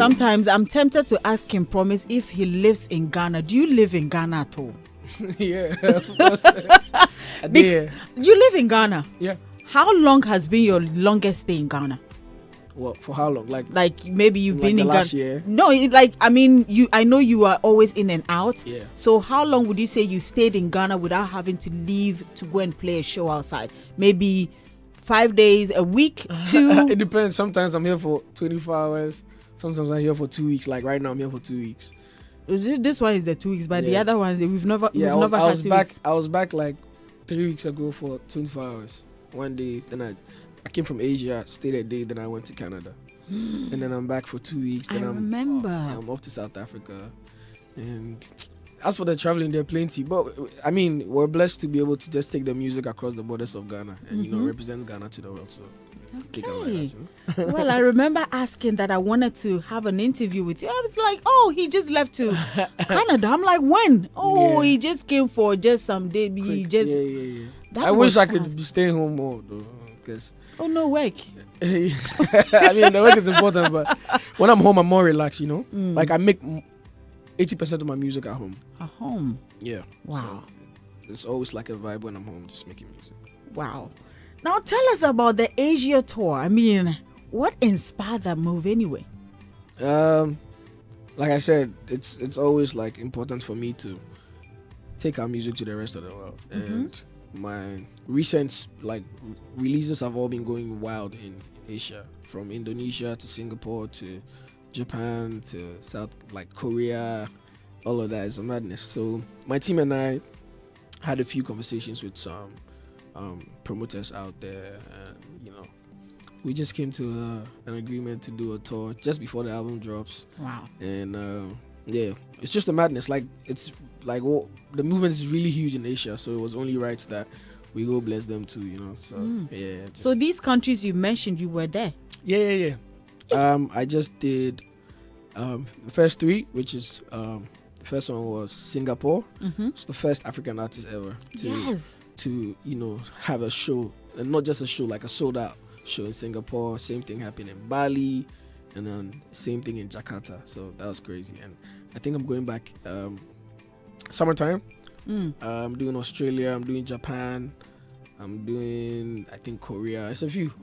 Sometimes I'm tempted to ask him, Promise, if he lives in Ghana. Do you live in Ghana at all? Yeah, of course. You live in Ghana? Yeah. How long has been your longest stay in Ghana? Well, for how long? Like maybe you've been in Ghana last year? No, I know you are always in and out. Yeah. So how long would you say you stayed in Ghana without having to leave to go and play a show outside? Maybe 5 days, a week, 2? It depends. Sometimes I'm here for 24 hours. Sometimes I'm here for 2 weeks. Like right now, I'm here for 2 weeks. This one is the 2 weeks, but the other ones we've never. Yeah, we've never I had was 2 back. weeks. I was back like 3 weeks ago for 24 hours. One day, then I came from Asia, stayed a day, then I went to Canada, and then I'm back for 2 weeks. Then I'm off to South Africa, and as for the traveling, there are plenty. But I mean, we're blessed to be able to just take the music across the borders of Ghana and represent Ghana to the world. So. Okay. Well, I remember asking that I wanted to have an interview with you. I was like, oh, he just left to Canada. I'm like, when? Oh, he just came for just some day. He just. Yeah. I wish I could be staying home more though, because. Oh, no work. I mean, the work is important, but when I'm home, I'm more relaxed. Like I make 80% of my music at home. At home. Yeah. Wow. So it's always like a vibe when I'm home, just making music. Wow. Now tell us about the Asia tour. I mean, what inspired that move anyway? Like I said, it's always like important for me to take our music to the rest of the world. And my recent like releases have all been going wild in Asia, from Indonesia to Singapore to Japan to South like Korea. All of that is a madness. So my team and I had a few conversations with some promoters out there, and we just came to an agreement to do a tour just before the album drops. Wow. And it's just a madness. Like it's like the movement is really huge in Asia, so it was only right that we go bless them too. So so these countries you mentioned, you were there? Yeah. I just did the first 3, which is the first one was Singapore. It's the first African artist ever to have a show, and not just a show, like a sold out show in Singapore. Same thing happened in Bali, and then same thing in Jakarta. So that was crazy. And I think I'm going back summertime. I'm doing Australia, I'm doing Japan, I'm doing I think Korea. It's a few.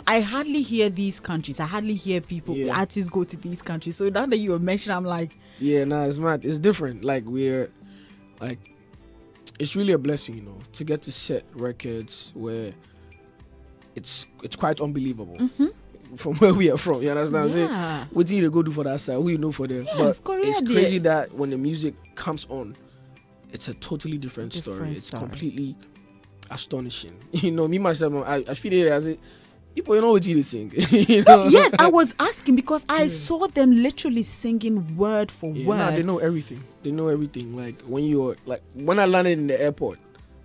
I hardly hear these countries. I hardly hear artists go to these countries. So now that you were mentioning, I'm like, it's mad. It's different. Like it's really a blessing, to get to set records where it's quite unbelievable from where we are from. You understand? Yeah. What do you go do for that side? Who you know for them? Yeah, but it's crazy that when the music comes on, it's a totally different story. It's completely astonishing. Me myself, I feel it as people, what you sing. Yes, I was asking because I saw them literally singing word for word. Nah, they know everything. Like when I landed in the airport,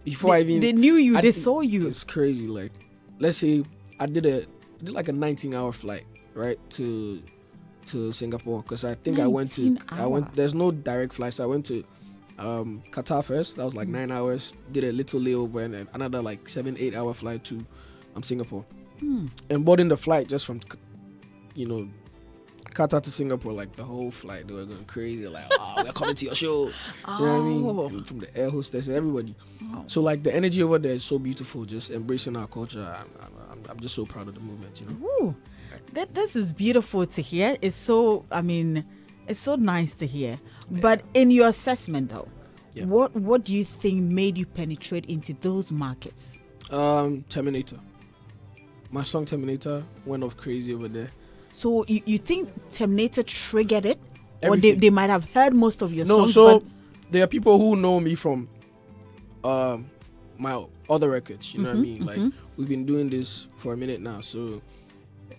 before they knew you. They saw you. It's crazy. Like, let's say I did like a 19-hour flight, right, to Singapore, because I think I went. There's no direct flight, so I went to Qatar first. That was like 9 hours. Did a little layover and then another like 7-8 hour flight to Singapore. And boarding the flight just from Qatar to Singapore, like the whole flight they were going crazy, like, we're coming to your show. You know what I mean? From the air hostess and everybody. So like the energy over there is so beautiful, just embracing our culture. I'm just so proud of the movement. Ooh, this is beautiful to hear. It's so nice to hear. Yeah. But in your assessment though, what do you think made you penetrate into those markets? Terminator. My song Terminator went off crazy over there. So you think Terminator triggered it? Everything. Or they might have heard most of your songs? No, so there are people who know me from my other records, you know what I mean? Like, we've been doing this for a minute now, so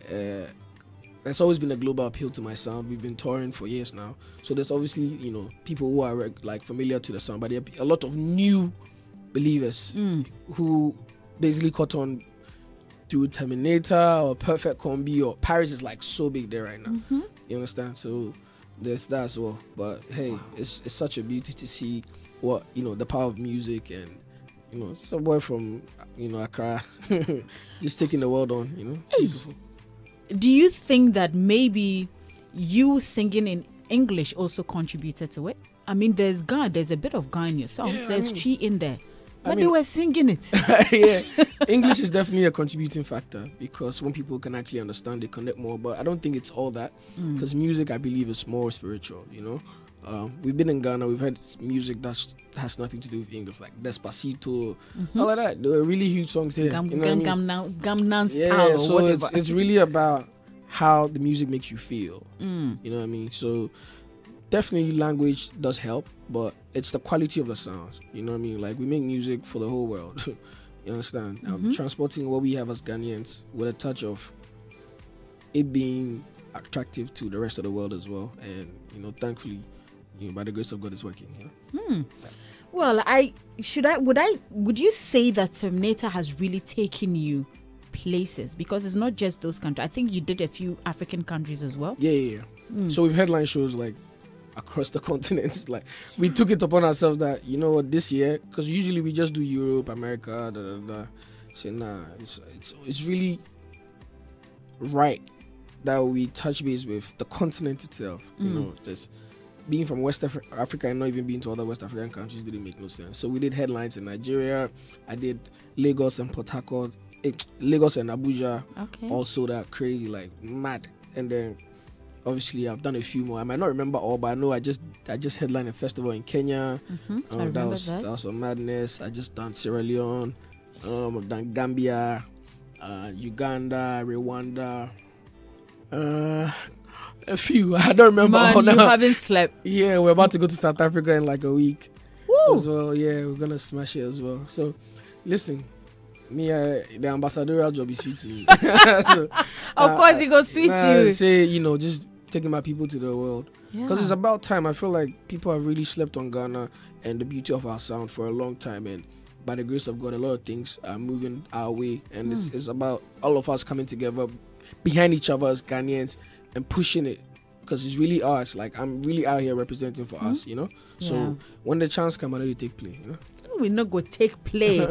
there's always been a global appeal to my sound. We've been touring for years now, so there's obviously people who are like familiar to the sound, but there are a lot of new believers who basically caught on through Terminator or Perfect Combi, or Paris is like so big there right now. You understand? So there's that as well. But hey, it's such a beauty to see what the power of music, and some boy from Accra just taking the world on. It's beautiful. Do you think that maybe you singing in English also contributed to it? I mean, there's a bit of Ga in your songs. There's Chi in there. But they were singing it. Yeah, English is definitely a contributing factor because when people can actually understand, they connect more. But I don't think it's all that because music, I believe, is more spiritual, you know. We've been in Ghana, we've had music that has nothing to do with English, like Despacito, all of that. There were really huge songs here. So it's really about how the music makes you feel. You know what I mean? So definitely language does help, but it's the quality of the sounds. You know what I mean? Like, we make music for the whole world. You understand? Transporting what we have as Ghanaians with a touch of it being attractive to the rest of the world as well. And, you know, thankfully, by the grace of God, it's working. You know? Well, would you say that Terminator has really taken you places? Because it's not just those countries. I think you did a few African countries as well. Yeah. So we've headline shows like across the continents. Like, we took it upon ourselves that, you know what, this year, because usually we just do Europe, America, say nah, it's really right that we touch base with the continent itself. You know, just being from West Africa and not even being to other West African countries didn't make no sense. So we did headlines in Nigeria. I did Lagos and Port Harcourt, Lagos and Abuja. Also that crazy, like, mad. And then obviously I've done a few more. I might not remember all, but I know I just headlined a festival in Kenya. That was a madness. I just done Sierra Leone. I've done Gambia, Uganda, Rwanda. A few. I don't remember all now. You haven't slept. Yeah, we're about to go to South Africa in like a week. Woo. As well. Yeah, we're gonna smash it as well. So, listen, me, the ambassadorial job is sweet to me. Of course, it goes sweet to you. Say, you know, just taking my people to the world. Because it's about time. I feel like people have really slept on Ghana and the beauty of our sound for a long time. And by the grace of God, a lot of things are moving our way. And it's about all of us coming together behind each other as Ghanaians and pushing it, because it's really us. Like, I'm really out here representing for us, you know. So when the chance comes, I know you take play, you know. We're not going to take play.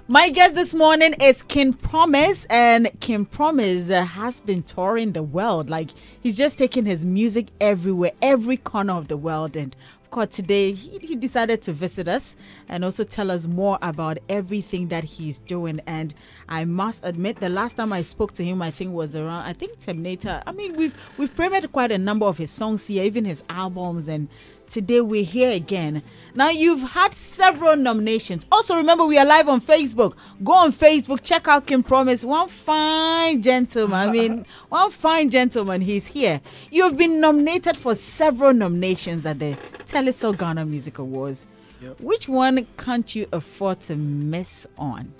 My guest this morning is King Promise, and King Promise has been touring the world. Like, he's just taking his music everywhere, every corner of the world. And of course, today he decided to visit us and also tell us more about everything that he's doing. And I must admit, the last time I spoke to him, I think was around, Terminator. I mean, we've premiered quite a number of his songs here, even his albums, and today we're here again. Now, you've had several nominations. Also, remember, we are live on Facebook. Go on Facebook, check out King Promise. One fine gentleman. One fine gentleman. He's here. You've been nominated for several nominations at the Telesol Ghana Music Awards. Yep. Which one can't you afford to miss on?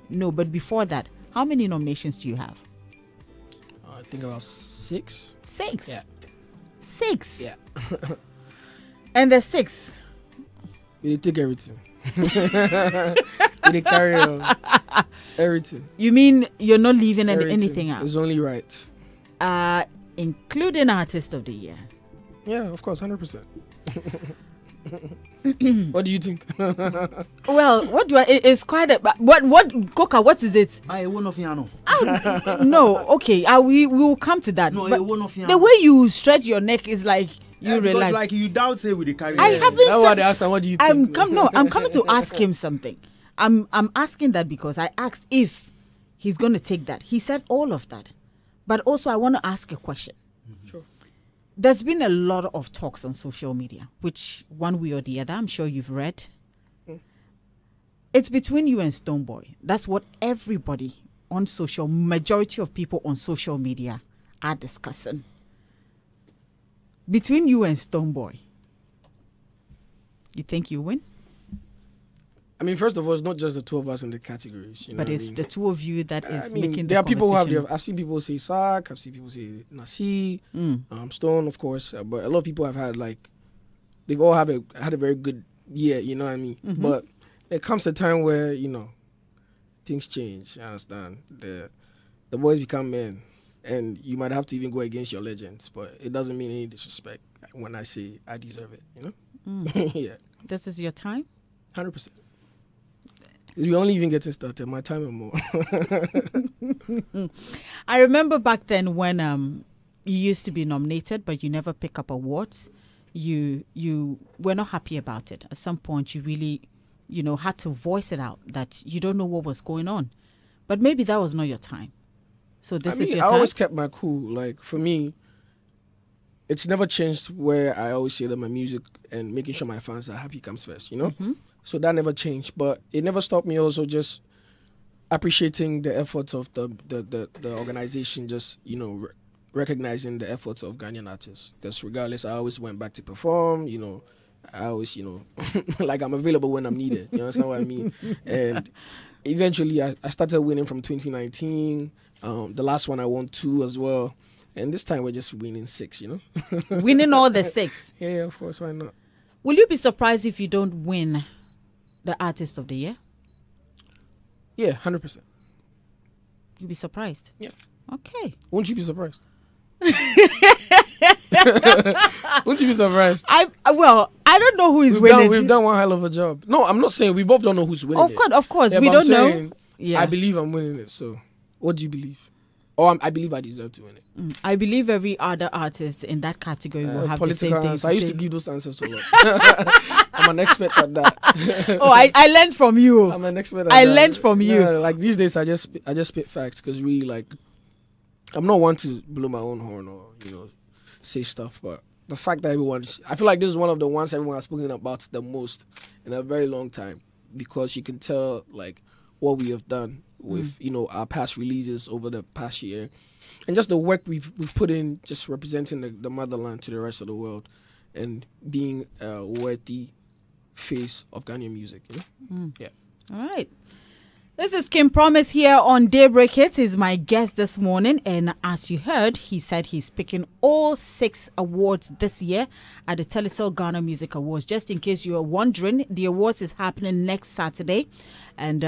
No, but before that, how many nominations do you have? I think about 6. 6? Yeah. 6? Yeah. And the 6? We take everything. We carry on. Everything. You mean you're not leaving anything out? It's only right. Including Artist of the Year? Yeah, of course, 100%. What do you think? Well, it's quite a, what Coca, what is it? I won of Yano. No, okay, we will come to that. No, I won of Yano. The way you stretch your neck is like you realize. Like you doubt say with the carry. I haven't said. What do you think? I'm coming to ask him something. I'm asking that because I asked if he's going to take that. He said all of that, but also I want to ask a question. Sure. There's been a lot of talks on social media, which one way or the other, I'm sure you've read. It's between you and Stonebwoy. That's what everybody on majority of people on social media are discussing. Between you and Stonebwoy, you think you win? I mean, first of all, it's not just the two of us in the categories. You know but it's the two of you that is making there the are people who have conversation. I've seen people say Sark, I've seen people say Nasi, Stone, of course. But a lot of people have had, like, they've all had a very good year, you know what I mean? But there comes a time where, you know, things change, you understand? The boys become men. And you might have to even go against your legends, but it doesn't mean any disrespect when I say I deserve it, you know? Yeah. This is your time? 100%. We only even getting started. My time and more. I remember back then when you used to be nominated, but you never pick up awards. You were not happy about it. At some point, you really, had to voice it out that you don't know what was going on. But maybe that was not your time. So this is your time. I always kept my cool. Like, for me, it's never changed where I always say that my music and making sure my fans are happy comes first, So that never changed. But it never stopped me also just appreciating the efforts of the organization, just, recognizing the efforts of Ghanaian artists. Because regardless, I always went back to perform, I always, like I'm available when I'm needed. You understand what I mean? And eventually I started winning from 2019. The last one I won 2 as well. And this time we're just winning 6, Winning all the 6? Yeah, of course, why not? Will you be surprised if you don't win the Artist of the Year? Yeah, 100%. You'll be surprised? Yeah. Okay. Won't you be surprised? Won't you be surprised? I don't know who is winning. We've done one hell of a job. No, I'm not saying we both don't know who's winning. Of course, yeah, we don't know. Yeah. I believe I'm winning it. So, what do you believe? Or I believe I deserve to win it. I believe every other artist in that category will have the same things. I used to give those answers a lot. I'm an expert at that. I learned from you. I'm an expert at that. I learned from you. No, like these days, I just spit facts because really, like, I'm not one to blow my own horn or say stuff, but the fact that I feel like this is one of the ones everyone has spoken about the most in a very long time, because you can tell like what we have done with our past releases over the past year, and just the work we've put in, just representing the motherland to the rest of the world, and being a worthy face of Ghanaian music. Yeah. All right. This is Kim Promise here on Daybreak Hitz. He's my guest this morning, and as you heard, he said he's picking all 6 awards this year at the Telecel Ghana Music Awards. Just in case you are wondering, the awards is happening next Saturday, and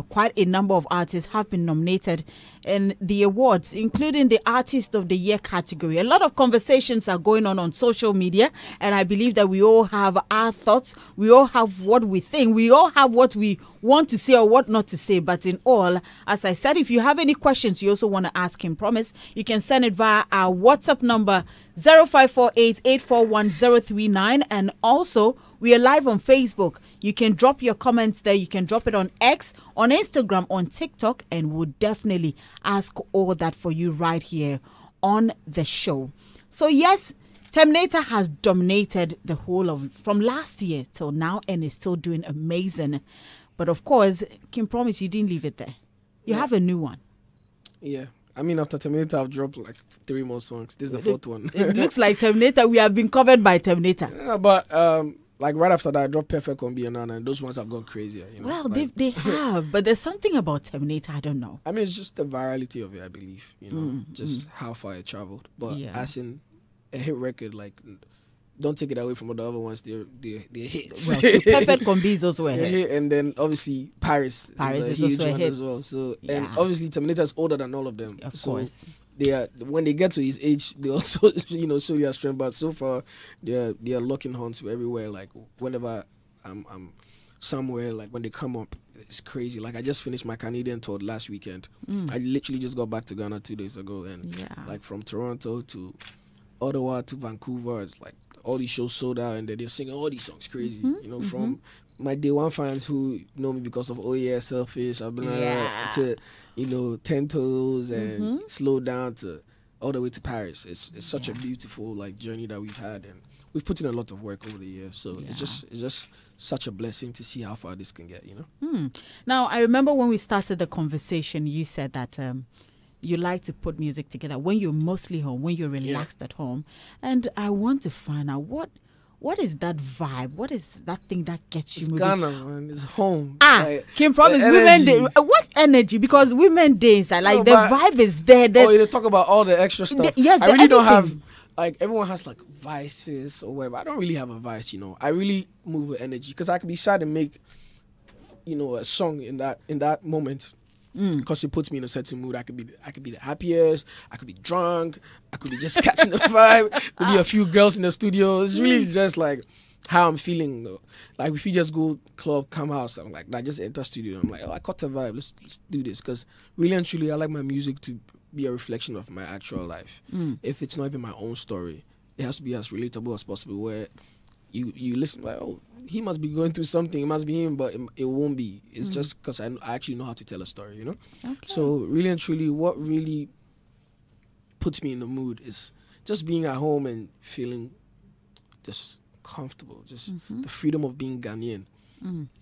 quite a number of artists have been nominated in the awards, including the Artist of the Year category. A lot of conversations are going on social media, and I believe that we all have our thoughts. We all have what we think. We all have what we want to say or what not to say. But in all, as I said, if you have any questions you also want to ask him, promise, you can send it via our WhatsApp number 0548-841-039. And also, we are live on Facebook. You can drop your comments there. You can drop it on X, on Instagram, on TikTok, and we'll definitely ask all that for you right here on the show. So yes, Terminator has dominated the whole of from last year till now and is still doing amazing. But of course, Kim Promise, you didn't leave it there. You have a new one. Yeah. I mean, after Terminator, I've dropped like 3 more songs. This is the 4th one. It looks like Terminator. We have been covered by Terminator. Yeah, but like right after that, I dropped Perfect Combi and those ones have gone crazier. Well, like, they have, but there's something about Terminator I don't know. I mean, it's just the virality of it, I believe. Just how far it traveled. But as in a hit record, like, don't take it away from the other ones. They're hits. Well, Perfect Combi is also a hit. And then obviously Paris is also a hit as well. So and obviously Terminator is older than all of them. Of course. They are, when they get to his age, they also show you a strength. But so far, they are locking horns everywhere. Like whenever I'm somewhere, like when they come up, it's crazy. Like I just finished my Canadian tour last weekend. I literally just got back to Ghana 2 days ago, and like from Toronto to Ottawa to Vancouver, it's like all these shows sold out, and they're singing all these songs crazy. From my day one fans who know me because of Oh Yeah, Selfish, I've been to 10 Toes and Slow Down to all the way to Paris. It's such a beautiful like journey that we've had, and we've put in a lot of work over the years. So it's just such a blessing to see how far this can get. Now I remember when we started the conversation, you said that you like to put music together when you're mostly home, when you're relaxed at home, and I want to find out what is that vibe? What is that thing that gets you moving? Ghana, man. It's home. Kim Promise, Women Day. What energy? Because Women Days are like the vibe is there. They talk about all the extra stuff. I really don't have, like, everyone has like vices or whatever. I don't really have a vice, I really move with energy because I could be sad and make, a song in that moment. Because it puts me in a certain mood. I could be the happiest. I could be drunk. I could be just catching the vibe. Could be a few girls in the studio. It's really just like how I'm feeling. Like if you just go club, come house, I'm like, I just enter studio. I'm like, I caught the vibe. Let's do this. Because really and truly, I like my music to be a reflection of my actual life. If it's not even my own story, it has to be as relatable as possible, where you listen like, oh, he must be going through something, it must be him, but it won't be. It's just because I actually know how to tell a story, you know? Okay. So really and truly, what really puts me in the mood is just being at home and feeling just comfortable, just the freedom of being Ghanaian.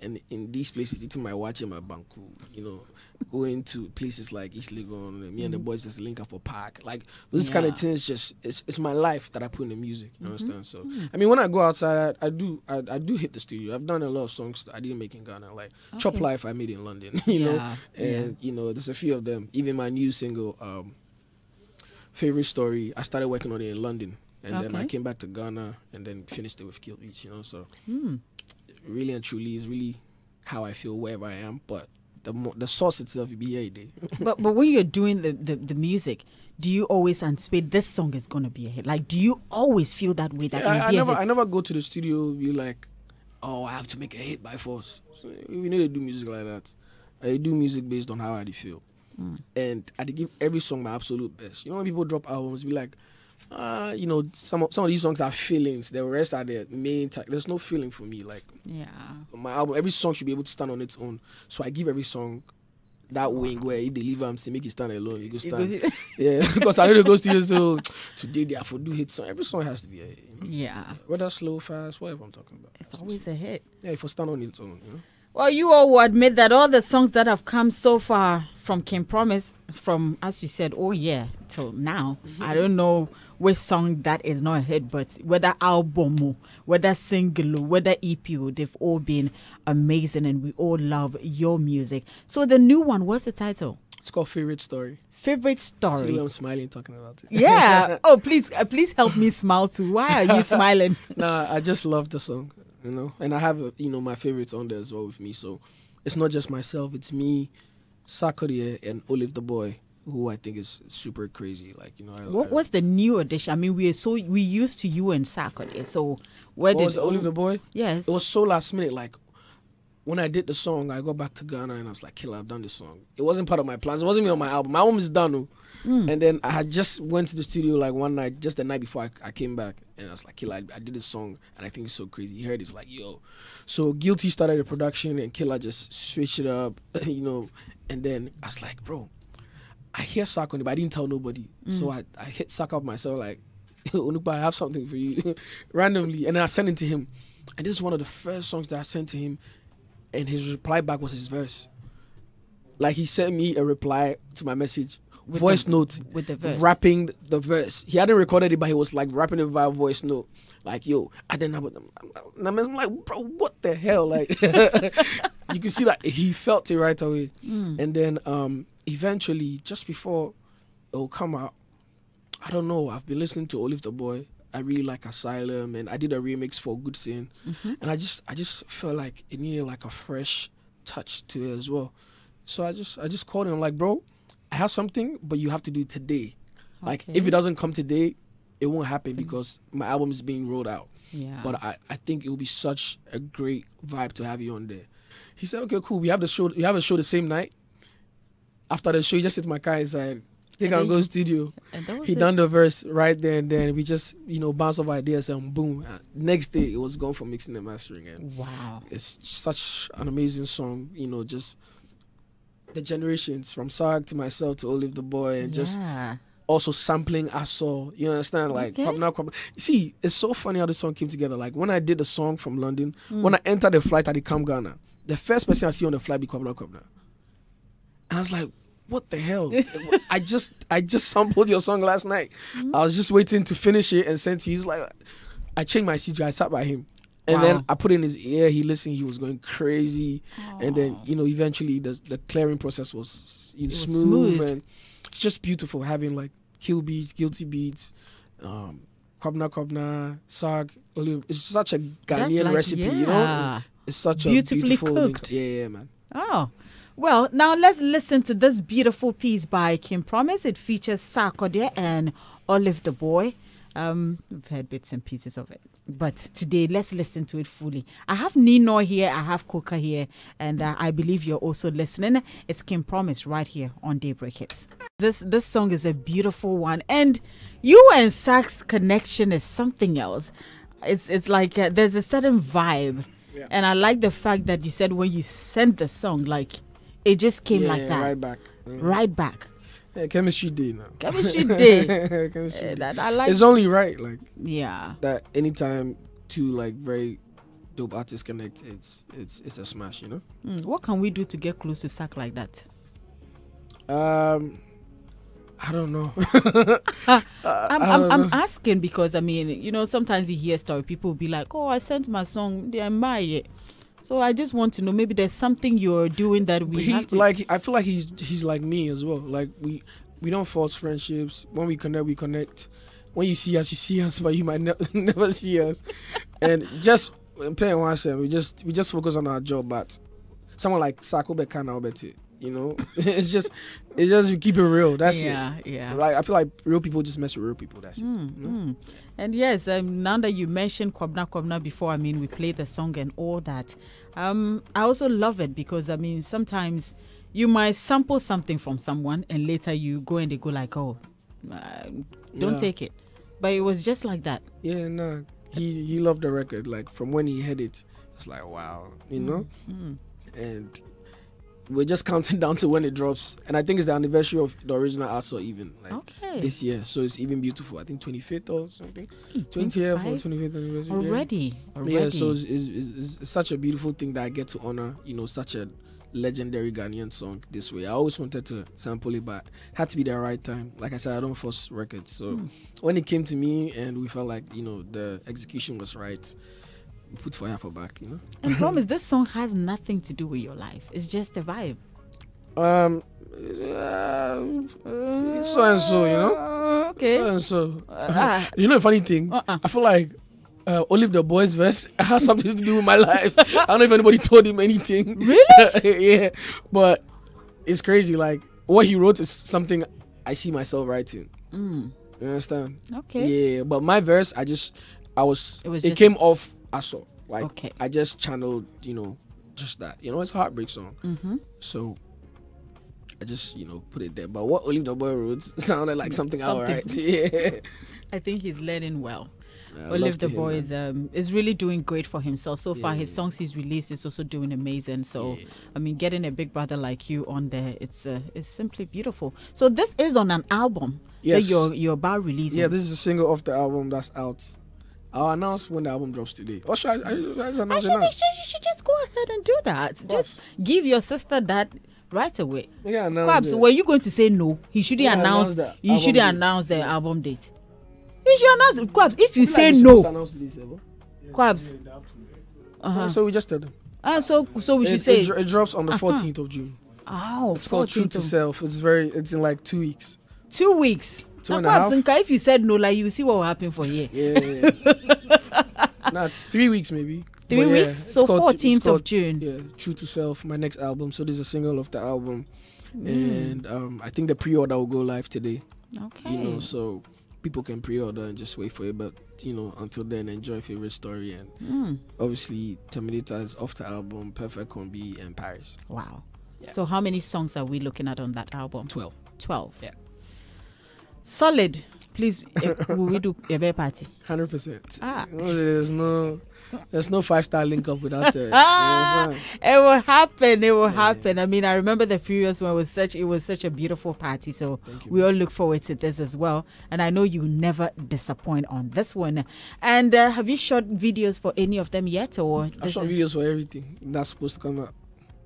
And in these places, eating my wache, my banku, you know, going to places like East Legon, me and the boys just link up for park. Like, those kind of things, just, it's my life that I put in the music, you understand? So, I mean, when I go outside, I do hit the studio. I've done a lot of songs that I didn't make in Ghana, like Chop Life I made in London, you know? And, you know, there's a few of them. Even my new single, Favorite Story, I started working on it in London. And then I came back to Ghana and then finished it with Kill Beach, you know? So, really and truly is really how I feel wherever I am, but the source itself will be here a day. but when you're doing the music, do you always anticipate this song is gonna be a hit? Like, do you always feel that way that I never go to the studio be like, oh, I have to make a hit by force. So we need to do music like that. I do music based on how I feel, and I give every song my absolute best. You know, when people drop albums, be like, you know, some of these songs are feelings. The rest are the main. There's no feeling for me. Like, my album, every song should be able to stand on its own. So I give every song that wing where he deliver him to make it stand alone. He goes stand. Yeah, because I know they go studio. So today they have to do hit song. Every song has to be a hit. You know? Whether slow, fast, whatever I'm talking about. It's always a hit. Yeah, if I stand on its own, you know. Well, you all will admit that all the songs that have come so far from King Promise, from, as you said, oh yeah, till now, I don't know which song that is not a hit, but whether album, whether single, whether EP, they've all been amazing, and we all love your music. So the new one, what's the title? It's called Favorite Story. Favorite Story. See the way I'm smiling talking about it. Yeah. Oh, please help me smile too. Why are you smiling? Nah, I just love the song, you know, and I have you know, my favorites on there as well with me. So it's not just myself; it's me, Sarkodie, and Olive the Boy, who I think is super crazy. Like, you know, what's the new addition? I mean, we used to you and Sarkodie. So where did was Olive the Boy? Yes, it was so last minute. Like, when I did the song, I got back to Ghana and I was like, "Killer, I've done this song." It wasn't part of my plans. It wasn't even on my album. My album is done. And then I had just went to the studio like one night, just the night before I came back, and I was like, "Killer, I did this song and I think it's so crazy." He heard it's like, "Yo," so Guilty started the production and Killer just switched it up, you know. And then I was like, "Bro, I hear Sarkodie, but I didn't tell nobody." So I hit Sark up myself like, "Onupa, I have something for you," randomly, and then I sent it to him. And this is one of the first songs that I sent to him, and his reply back was his verse. Like, he sent me a reply to my message, voice note, with the verse, rapping the verse. He hadn't recorded it, but he was like rapping it via voice note. Like, yo, I didn't have it. I'm like, bro, what the hell? Like, you can see that he felt it right away. And then eventually, just before it will come out, I don't know, I've been listening to Olive the Boy. I really like Asylum, and I did a remix for Good Sin. And I just felt like it needed like a fresh touch to it as well. So I just called him, like, bro, I have something, but you have to do it today. Like, if it doesn't come today, it won't happen because my album is being rolled out. But I think it will be such a great vibe to have you on there. He said, okay, cool. We have a show the same night. After the show, he just sits in my car inside. Think I'll go studio. He done the verse right there, and then we just, you know, bounce off ideas and boom. Next day, it was gone for mixing and mastering. And wow, it's such an amazing song. You know, just the generations from Sark to myself to Olive the Boy, and just also sampling Aso. You understand? Like, see, it's so funny how the song came together. Like, when I did the song from London, when I entered the flight at the Camp Ghana, the first person I see on the flight be Kwabena. And I was like, what the hell? I just sampled your song last night. I was just waiting to finish it and send to you. He's like, I changed my seat. I sat by him. And then I put it in his ear. He listened. He was going crazy. And then, you know, eventually the clearing process was, you know, smooth. And it's just beautiful having like Kill Beats, Guilty Beats, Kwabena, Sark. It's such a Ghanaian like, recipe, you know? It's such beautifully a beautiful cooked. Yeah, man. Oh. Well, now let's listen to this beautiful piece by King Promise. It features Sarkodie and Olive the Boy. We've heard bits and pieces of it. But today, let's listen to it fully. I have Nino here, I have Coca here, and I believe you're also listening. It's Kim Promise right here on Daybreak Hitz. This song is a beautiful one, and you and Sax connection is something else. It's like there's a certain vibe, and I like the fact that you said when you sent the song, like it just came like that, right back, right back. Yeah, chemistry day now. Chemistry day. Chemistry day. That I like. It's only right, like that anytime two like very dope artists connect, it's a smash, you know. What can we do to get close to Sack like that? I don't know. I'm asking because I mean, you know, sometimes you hear story, people will be like, "Oh, I sent my song, they admire it." So I just want to know, maybe there's something you're doing that have to... like. I feel like he's like me as well. Like we don't force friendships. When we connect, we connect. When you see us, but you might never see us. And just playing one set, we just focus on our job. But someone like Sako Bekana Obeti, you know, it's just we keep it real. That's it. Yeah. Like I feel like real people just mess with real people. That's it. You know? And yes, now that you mentioned Kwabna before, I mean, we played the song and all that. I also love it because, I mean, sometimes you might sample something from someone and later you go and they go like, oh, don't take it. But it was just like that. Yeah, no. He loved the record. Like, from when he heard it, it's like, wow, you know? And we're just counting down to when it drops. And I think it's the anniversary of the original also even this year. So it's even beautiful. I think 25th or something. 20th or 25th anniversary. Already. Yeah, so it's such a beautiful thing that I get to honor, you know, such a legendary Ghanaian song this way. I always wanted to sample it, but had to be the right time. Like I said, I don't force records. So when it came to me and we felt like, you know, the execution was right, put fire for back, you know. And promise, this song has nothing to do with your life. It's just a vibe. It's so and so, you know. Okay. So and so. You know, a funny thing. I feel like Olive the Boy's verse has something to do with my life. I don't know if anybody told him anything. Really? Yeah, but it's crazy. Like what he wrote is something I see myself writing. You understand? Okay. Yeah, but my verse, it came off Aso. Like I just channeled, you know, just that. You know, it's a heartbreak song. So I just, you know, put it there. But what Olive the Boy wrote sounded like something I would write. Yeah. I think he's learning well. Olive the Boy is really doing great for himself. So far, his songs he's released is also doing amazing. So, I mean, getting a big brother like you on there, it's simply beautiful. So this is on an album that you're about releasing. Yeah, this is a single off the album that's out. I'll announce when the album drops today. Or should I announce it now? You should just go ahead and do that. Just give your sister that right away. Yeah, Kwabs, were you going to say no? He shouldn't announce the album date. You should announce it. Kwabs, if you say no. Kwabs. So we just tell them. So we should say it drops on the 14th of June. Oh, it's called True to Self. It's in like 2 weeks. 2 weeks. 2.5. If you said no, like you see what will happen for here. Yeah. Not 3 weeks maybe. 3 weeks. So 14th of June. Yeah, True to Self, my next album. So this is a single of the album, and I think the pre-order will go live today. Okay. You know, so people can pre-order and just wait for it. But you know, until then, enjoy Favorite Story and obviously Terminator is off the album, Perfect Combi and Paris. Wow. Yeah. So how many songs are we looking at on that album? 12. 12. Yeah. Solid. Please, will we do a bear party? 100%. There's no 5-star link up without it. It will happen. It will happen. I mean, I remember the previous one was such a beautiful party. So we all look forward to this as well. And I know you never disappoint on this one. And have you shot videos for any of them yet, or I've shot videos for everything that's supposed to come out.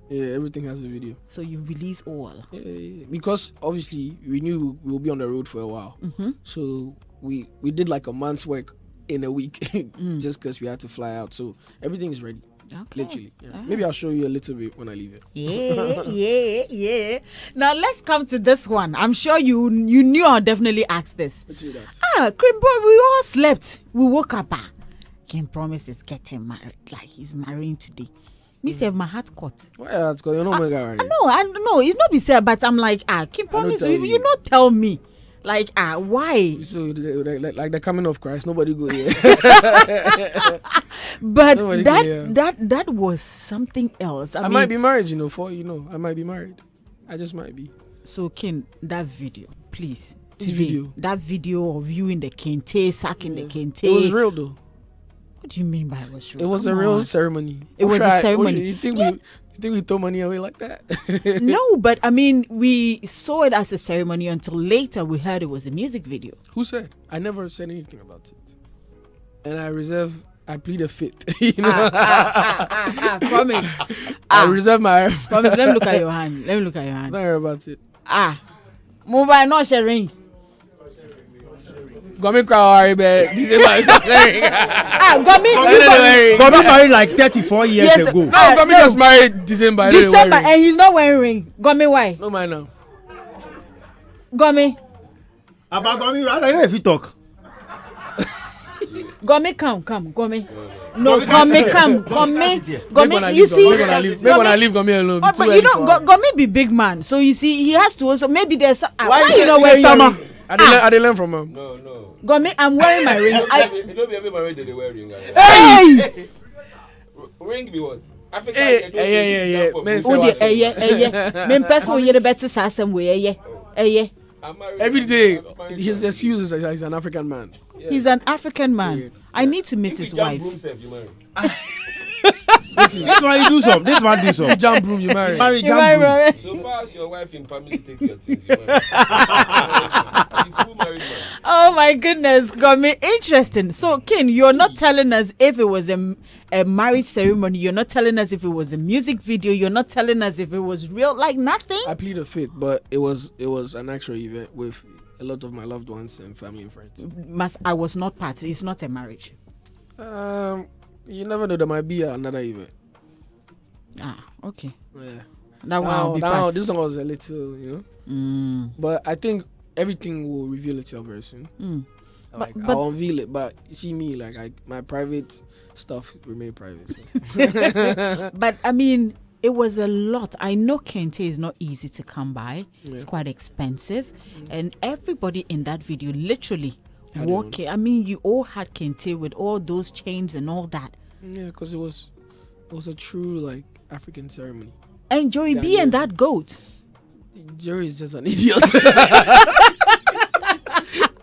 Yeah, everything has a video. So you release all? Yeah, because obviously we knew we will be on the road for a while. So we did like a month's work in a week just because we had to fly out. So everything is ready. Okay. Literally. Yeah. Maybe I'll show you a little bit when I leave it. Yeah. Now let's come to this one. I'm sure you knew I'll definitely ask this. Let's do that. Cream boy, we all slept. We woke up. Kim Promise is getting married. Like he's marrying today. Me say my heart caught. Why heart caught? You know my guy. I know. It's not be said, but I'm like, Kim Promise, you not tell me. Like, why? So like the coming of Christ, nobody go here. But Nobody go here. that was something else. I mean, might be married, I might be married. I just might be. So, Ken, that video, please. Which video? That video of you in the kente, sacking the kente. It was real though. What do you mean by it was real? It was a real ceremony. It was a ceremony. You think we throw money away like that? No, but I mean, we saw it as a ceremony until later we heard it was a music video. Who said? I never said anything about it. And I plead a fifth. Promise. I reserve my. Promise. Let me look at your hand. Don't worry about it. Mobile not sharing. Gomi cry, babe. This is my sharing. Gomi married like 34 years ago. No, Gomi just married December. And he's not wearing ring. Gomi, why? No, mind now. Gomi. About Gomi, I don't know if you talk. Gomi, come, Gomi. No, Gomi, come, Gomi. You see, maybe when I leave Gomi alone. But you know, Gomi be big man, so you see, he has to also. Maybe there's. Why you not wearing your ring? I didn't learn from him. No. Gomi, I'm wearing my ring. You don't be married, they wear ring. Hey! Ring be what? Africa. Yeah. Men person you the better assassin way. Every day, his excuse is that he's an African man. Yeah. He's an African man. Yeah. I need to meet his wife. This one you do some. This one do some. Jump room, you marry. So far as your wife in family take your things, you marry. Oh my goodness, got me interesting. So, Ken, you're not telling us if it was a marriage ceremony. You're not telling us if it was a music video. You're not telling us if it was real. Like nothing. I plead the fifth, but it was an actual event with a lot of my loved ones and family and friends. I was not part. It's not a marriage. You never know. There might be another event. Okay. Yeah. That one will be part. This one was a little, But I think everything will reveal itself very soon. Like but I'll unveil it, but you see me, like my private stuff remain private. So. But I mean, it was a lot. I know kente is not easy to come by. Yeah. It's quite expensive, and everybody in that video literally walking. I mean, you all had kente with all those chains and all that. Yeah, because it was a true like African ceremony. And Joey B and that goat. Joey is just an idiot.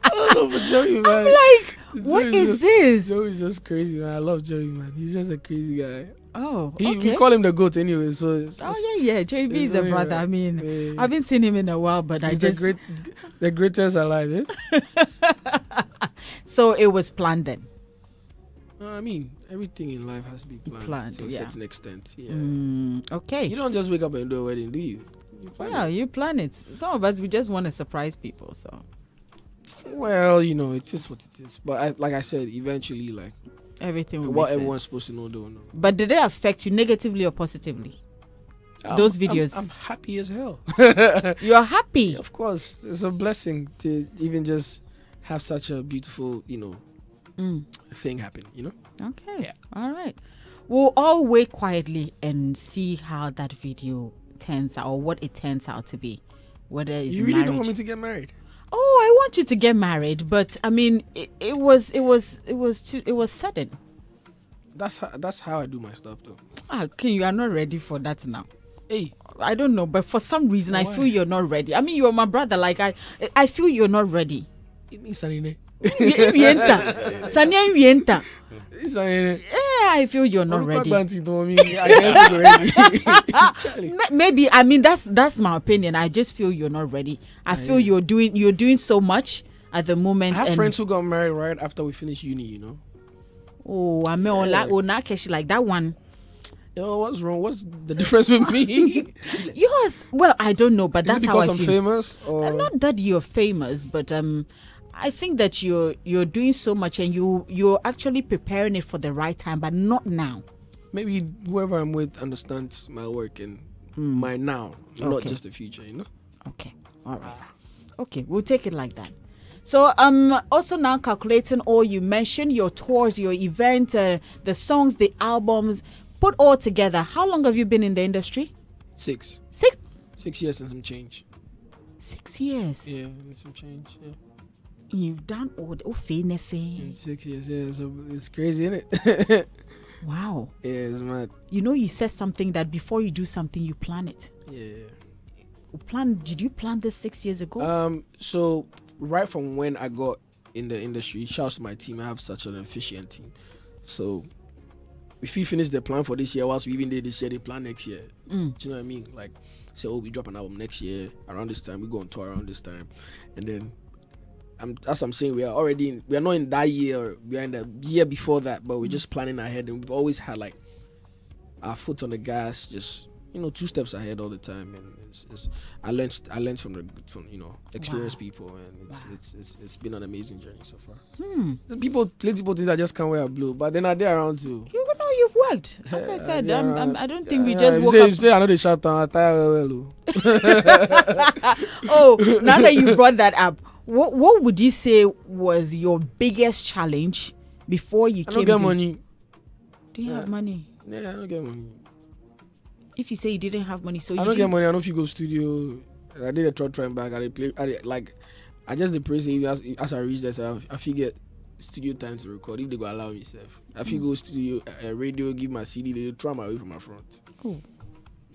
I don't know for Joey, man. I'm like, what is this? Joey's just crazy, man. I love Joey, man. He's just a crazy guy. Oh, okay. We call him the goat anyway, so it's just, yeah. Joey B is a brother. I mean, yeah. I haven't seen him in a while, but he's the greatest alive, eh? So it was planned then. I mean, everything in life has to be planned to a certain extent. Yeah. Okay. You don't just wake up and do a wedding, do you? You plan it. Some of us, we just want to surprise people. So. Well, it is what it is. But like I said, eventually, like everything will what everyone's supposed to know, don't know. But did they affect you negatively or positively? Those videos. I'm happy as hell. You're happy? Of course. It's a blessing to even just have such a beautiful, thing happen, Okay. Yeah. All right. We'll all wait quietly and see how that video turns out, or what it turns out to be. Whether it's you really don't want me to get married? Oh, I want you to get married, but I mean, it was sudden. That's how I do my stuff, though. Okay, you are not ready for that now. Hey, I don't know, but for some reason, I feel you're not ready. I mean, you're my brother. Like I feel you're not ready. It means Sanine. Sanya. I feel you're not ready. Maybe, I mean, that's my opinion. I just feel you're not ready. I feel you're doing so much at the moment. I have friends who got married right after we finished uni, Oh, I mean, like that one. Yo, what's wrong? What's the difference with me? Yours, well, I don't know, but that's how I feel. Because I'm famous? Or? Not that you're famous, but I think that you're doing so much and you're actually preparing it for the right time, but not now. Maybe whoever I'm with understands my work and my now, not just the future, Okay, all right. Okay, we'll take it like that. So also now calculating all you mentioned, your tours, your event, the songs, the albums, put all together. How long have you been in the industry? 6 years and some change. 6 years. Yeah, and some change. Yeah. You've done all the In 6 years, yeah. So it's crazy, isn't it? Wow. Yeah, it's mad. You know, you said something that before you do something, you plan it. Yeah. Did you plan this 6 years ago? So right from when I got in the industry, shouts to my team. I have such an efficient team. So if we finish the plan for this year, whilst we even did this year, they plan next year. Do you know what I mean? Like, say, we drop an album next year around this time. We go on tour around this time, and then as I'm saying, we are not in that year. We are in the year before that, but we're just planning ahead, and we've always had like our foot on the gas, just 2 steps ahead all the time. And I learned from experienced people, and it's been an amazing journey so far. Plenty people think I just can't wear blue, but then are they around too? You know you've worked. As I said, I don't think we just woke up. Say I know they shout down. I tire well. Oh, now that you brought that up, what would you say was your biggest challenge before you came? I don't get money. Do you have money? Yeah, I don't get money. If you say you didn't have money, so I don't get money. I don't know if you go studio. I did a trot back. I just the praise as I reach this. I figure studio time to record if they go allow me self. I feel go studio radio, give my CD, they throw my way from my front. Oh.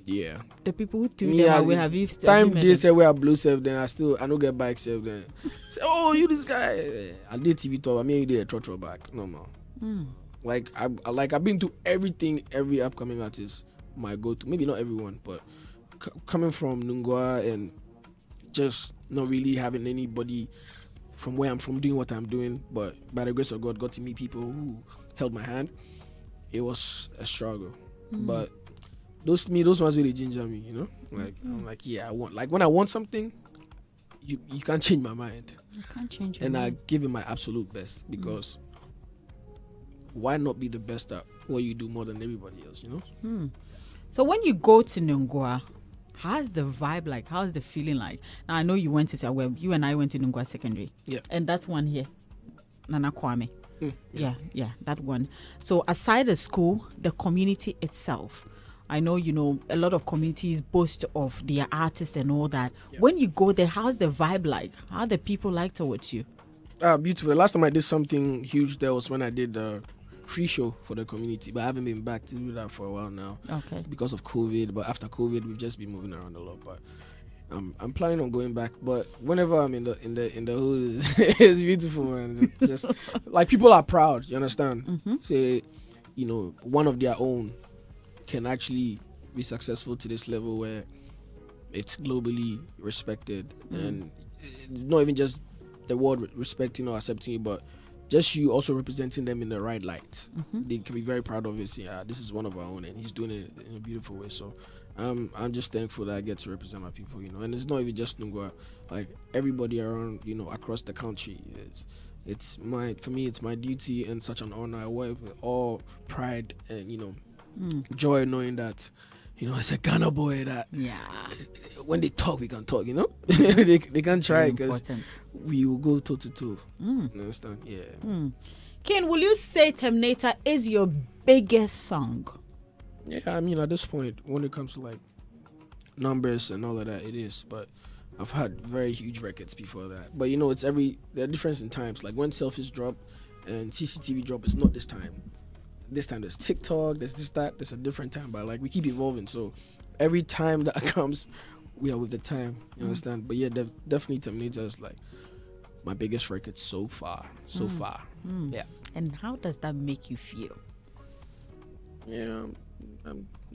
Yeah. The people who threw them away have used time they say we are blue self, then I don't get bike self then. Say, oh, you this guy. I did TV talk. I mean, you did a trot back. No more. Like I've been to everything. Every upcoming artist my go-to. Maybe not everyone, but coming from Nungwa and just not really having anybody from where I'm from doing what I'm doing, but by the grace of God, got to meet people who held my hand. It was a struggle, but those ones really ginger me, Like I'm like, yeah, I want. Like when I want something, you can't change my mind. You can't change. And I give it my absolute best because why not be the best at what you do more than everybody else, So when you go to Nungwa, how's the vibe like? How's the feeling like? Now I know you went to you and I went to Nungwa Secondary. Yeah. And that one here, Nana Kwame. Yeah, that one. So aside the school, the community itself, I know, a lot of communities boast of their artists and all that. Yeah. When you go there, how's the vibe like? How the people like towards you? Beautiful. The last time I did something huge there was when I did the free show for the community, but I haven't been back to do that for a while now. Okay. Because of COVID, but after COVID, we've just been moving around a lot. But I'm planning on going back. But whenever I'm in the hood, it's beautiful, man. It's just like people are proud. You understand? Say, one of their own can actually be successful to this level where it's globally respected, and not even just the world respecting or accepting you, but just you also representing them in the right light. They can be very proud of it. Yeah, this is one of our own, and he's doing it in a beautiful way. So I'm just thankful that I get to represent my people, and it's not even just Nungwa, like everybody around, across the country. For me, it's my duty and such an honor. I work with all pride and joy, knowing that it's a Ghana boy that when they talk, we can talk. they can try because we will go toe to toe. You understand? Yeah. Ken, will you say Terminator is your biggest song? Yeah, I mean, at this point, when it comes to like numbers and all of that, it is. But I've had very huge records before that. But it's there are difference in times. Like when Selfish drop and CCTV drop, it's not this time. This time there's TikTok, there's this, that, there's a different time. But like we keep evolving. So every time that comes, we are with the time. You understand? But yeah, definitely Terminator is like my biggest record so far. Yeah. And how does that make you feel? Yeah,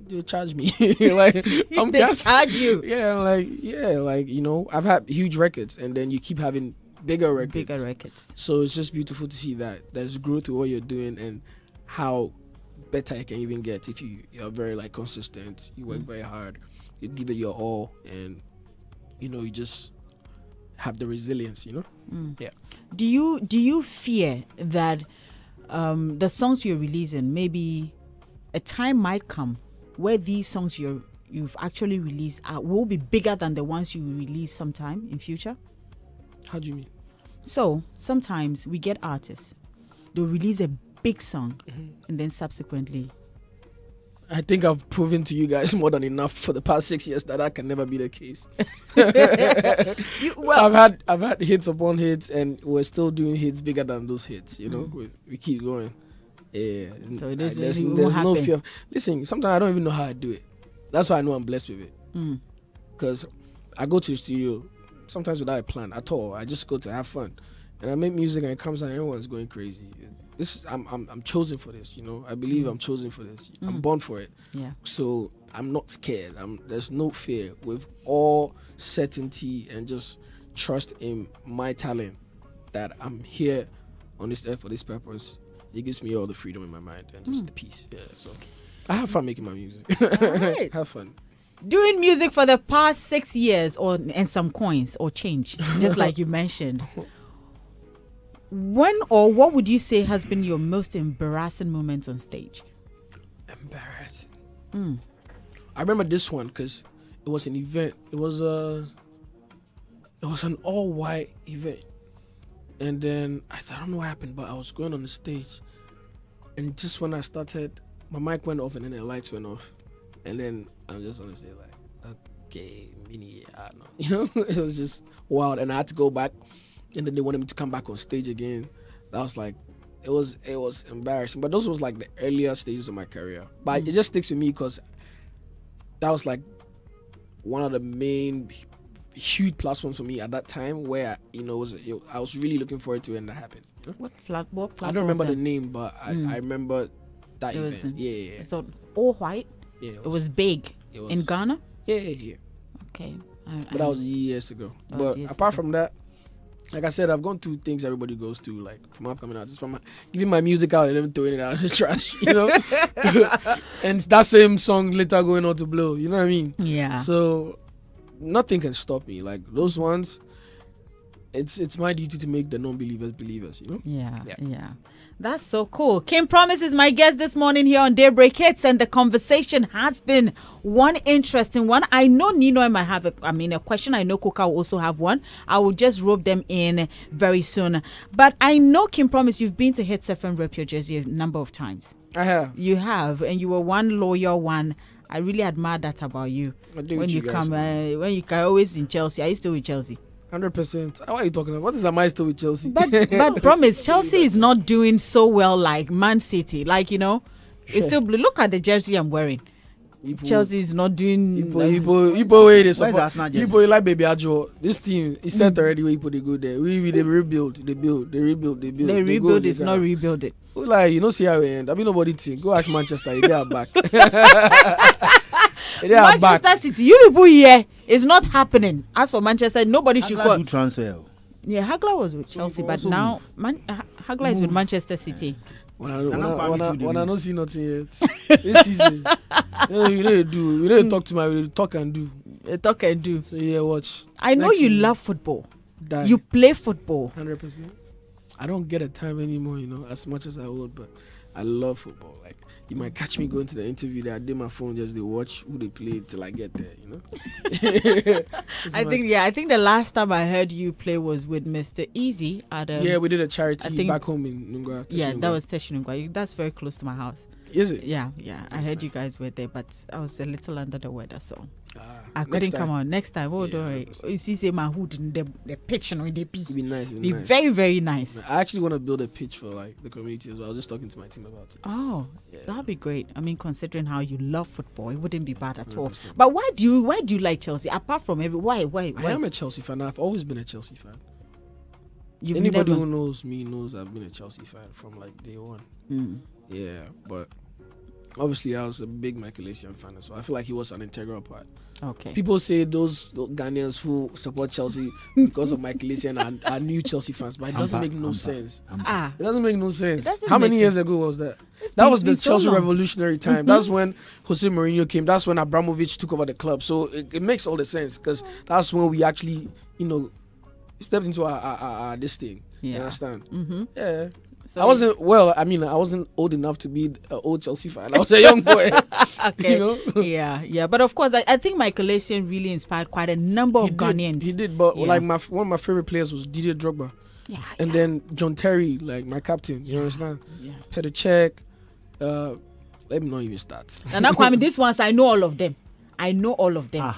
they charge me. Like I'm they charge you. Yeah, like I've had huge records, and then you keep having bigger records. So it's just beautiful to see that there's growth to what you're doing and how better you can even get if you're very like consistent. You work very hard. You give it your all, and you just have the resilience. Yeah. Do you fear that the songs you're releasing, maybe a time might come where these songs you've actually released will be bigger than the ones you will release sometime in future? How do you mean? So sometimes we get artists, they'll release a big song and then subsequently I think I've proven to you guys more than enough for the past 6 years that can never be the case. I've had hits upon hits, and we're still doing hits bigger than those hits. You know, we keep going. Yeah, so there's no fear. Listen, sometimes I don't even know how I do it. That's why I know I'm blessed with it. Because I go to the studio sometimes without a plan at all. I just go to have fun, and I make music, and it comes out, and everyone's going crazy. I'm chosen for this, you know. I believe I'm chosen for this. I'm born for it. Yeah. So I'm not scared. There's no fear. With all certainty and just trust in my talent that I'm here on this earth for this purpose. It gives me all the freedom in my mind and just the peace. Yeah. So I have fun making my music. All right. Have fun. Doing music for the past 6 years and some coins or change, just like you mentioned. When or what would you say has been your most embarrassing moment on stage? Embarrassing. I remember this one because it was an event. It was an all-white event, and then I don't know what happened, but I was going on the stage, and just when I started, my mic went off, and then the lights went off, and then I'm just on the stage like, okay, mini, I don't know, you know, it was just wild, and I had to go back. And then they wanted me to come back on stage again. That was like, it was embarrassing. But those was like the earlier stages of my career. But it just sticks with me because that was like one of the main huge platforms for me at that time where, you know, I was really looking forward to it, and that happened. What platform? I don't remember the name, but I remember that event. Yeah. So all white? Yeah. It was big. In Ghana? Yeah. Okay. But that was years ago. But apart from that, like I said, I've gone through things everybody goes through, like from upcoming artists, from giving my music out and then throwing it out of the trash, you know? And that same song later going on to blow, you know what I mean? Yeah. So nothing can stop me. Like those ones, it's my duty to make the non-believers believers, you know? Yeah. That's so cool. Kim Promise is my guest this morning here on Daybreak Hitz, and the conversation has been one interesting one. I know Nino might have a question. I know Coca will also have one. I will just rope them in very soon. But I know, Kim Promise, you've been to Hitz FM Rep Your Jersey a number of times. I have. You have, and you were one loyal one. I really admire that about you. When you come, when you can always in Chelsea. Are you still with Chelsea? 100%. What are you talking about? What is my story with Chelsea? But Promise, Chelsea is not doing so well like Man City. Like, you know, it's still blue. Look at the jersey I'm wearing. Chelsea is not doing. People where they support. People like Baby Ajo. This team is set already. Where people they go there. We they rebuild. They build. They rebuild. They build. They rebuild is not rebuilding. Like, you know, see how we end. I mean, nobody think. Go ask Manchester. They are back. Manchester City, you people here, it's not happening. As for Manchester, nobody should call. do transfer. Yeah, Hagler was with Chelsea, but now Hagler is with Manchester City. When I don't see nothing yet this season, you need to talk to my talk and do. Talk and do. So yeah, watch. I know you love football. You play football. 100%. I don't get a time anymore, you know, as much as I would, but I love football. Like, you might catch me going to the interview there. I did my phone just to watch who they play till I get there, you know. I think the last time I heard you play was with Mr. Easy at we did a charity back home in Nungwa. Yeah, that was Teshinungwa. That's very close to my house. Is it? Yeah. I heard you guys were there, but I was a little under the weather, so I couldn't come on. Next time, don't worry. You see, say my hood in the pitch and the P. Be nice. Be very, very nice. I actually want to build a pitch for like the community as well. I was just talking to my team about it. Oh, that'd be great. I mean, considering how you love football, it wouldn't be bad at 100%. All. But why do you like Chelsea? Apart from why? I am a Chelsea fan. I've always been a Chelsea fan. Anybody who knows me knows I've been a Chelsea fan from like day one. Yeah, but obviously I was a big Michael Essien fan, so I feel like he was an integral part. Okay. People say those Ghanaians who support Chelsea because of Michael Essien are new Chelsea fans, but it doesn't make no sense. It doesn't make no sense. How many years ago was that? That was the Chelsea revolutionary time. That's when Jose Mourinho came. That's when Abramovich took over the club. So it makes all the sense because that's when we actually, you know, stepped into our this thing. You understand? Yeah. So I wasn't I wasn't old enough to be an old Chelsea fan. I was a young boy. Okay. You know? Yeah. But of course, I think Michael Essien really inspired quite a number of Ghanaians. He did, but like one of my favorite players was Didier Drogba. And then John Terry, like my captain. You understand? Yeah. Petr Cech, Let me not even start. And that's why these ones I know all of them. I know all of them.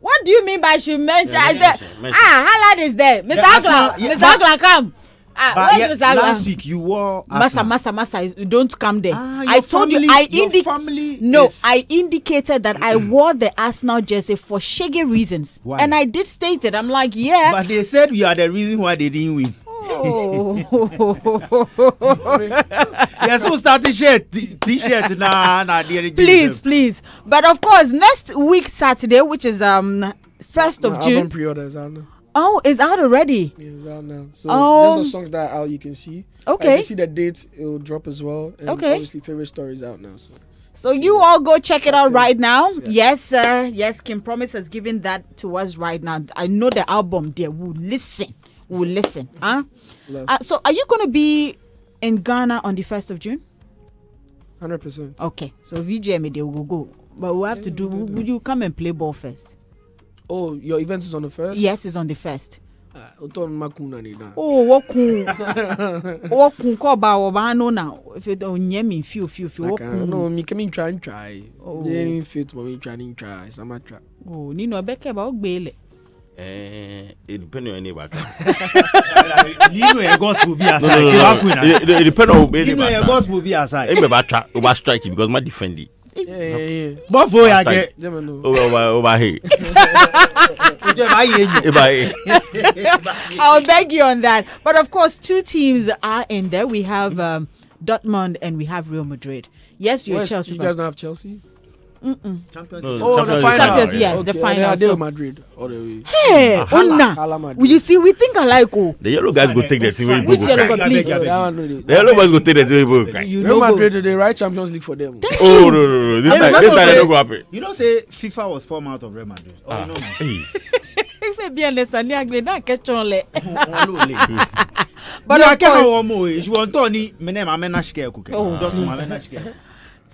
What do you mean by she mentioned? I said, Halad is there. Mr. Akla, Mr. Akla, come. Where's Mr. Akla? Last week you wore Massa, don't come there. I told you, I indicated that I wore the Arsenal jersey for shaggy reasons. Why? And I did state it. I'm like, yeah. But they said you are the reason why they didn't win. Oh. Yeah, so start t-shirt nah, Please. But of course, next week Saturday, which is 1st of June. Album pre-order is out now. Oh, it's out already. Yeah, it's out now. So just the songs that are out, you can see. Okay. You see the date, it will drop as well. And obviously, favorite story is out now. So you all go check it out right now. Yeah. Yes, Kim Promise has given that to us right now. I know the album there. We'll listen. Huh? So are you going to be in Ghana on the 1st of June? 100%. Okay. So VGMA, they will go. But we'll have to do, will you come and play ball first? Oh, your event is on the 1st? Yes, it's on the 1st. Oh, Wakun ko ba obano now. If it onye me few. No, me come try. Oh, they fit me try. Some try. Oh, ni no beke ba ogbele. It depends on anybody. You know your gospel be aside. It depends on you know your gospel be aside. I'm about to strike it because my defend it. Yeah. But for you get over here. I'll beg you on that. But of course, two teams are in there. We have Dortmund and we have Real Madrid. Yes, you're Chelsea. You guys don't have Chelsea? Champions. The final. Champions, yes, okay. the final. They Madrid all the way. Hey, Madrid. You see, we think alike. The yellow guys go take the team. Which yellow guy, please? The yellow guys go take the team. Real Madrid, they write Champions League for them. Oh no! This time they don't go happen. You don't say FIFA was formed out of Real Madrid. Oh no. C'est bien les années agréables question les. But I can't more. You want to ni menem amenashke kuke. Oh,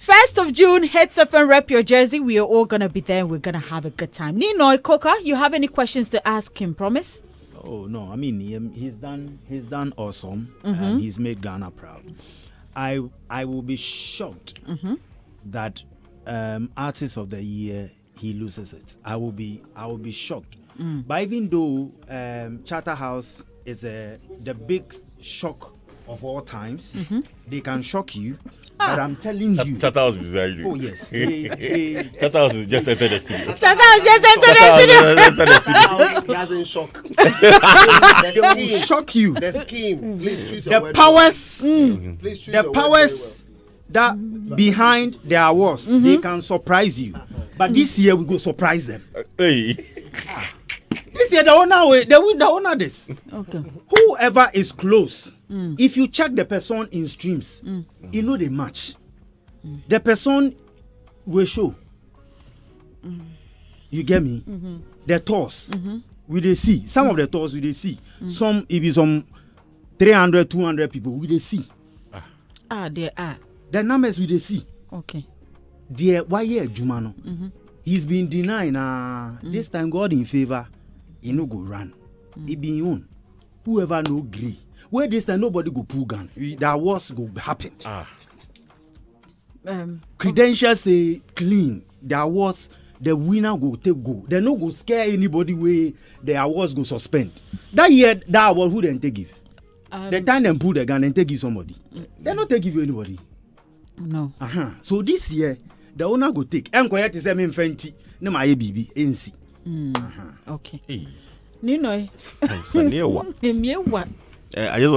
1st of June, Hitz FM rep your jersey. We are all gonna be there. We're gonna have a good time. Nino Coca, you have any questions to ask him? Promise. Oh no, I mean he's done awesome. And he's made Ghana proud. I will be shocked that Artist of the Year he loses it. I will be shocked. But even though Charterhouse is the big shock of all times, they can shock you. But I'm telling you, Charterhouse is very good. Oh yes, Charterhouse is just entered the studio. Charterhouse just entered the studio. He hasn't shock. They will shock you. The scheme. Please choose The powers. Please choose The powers that behind their awards, they can surprise you. But this year we go surprise them. Hey. This year they win the honor this. Okay. Whoever is close, if you check the person in streams, you know they match. The person will show. You get me? The tours we they see. Some of the tours we they see. Some if it's some 300, 200 people we they see. There are. The numbers we they see. Okay. Dear why Jumano? He's been denying this time God in favor. He no go run. He be own. Whoever no agree. Where this time nobody go pull gun. That was go happen. Credentials say clean. There was the winner go take go. They no go scare anybody way the awards go suspend. That year that award who then take give? The time them pull the gun and take give somebody. They not take give you anybody. No. So this year the owner go take. Enquire say me fenti. No my baby NC. Okay. Hey. Nino. I just want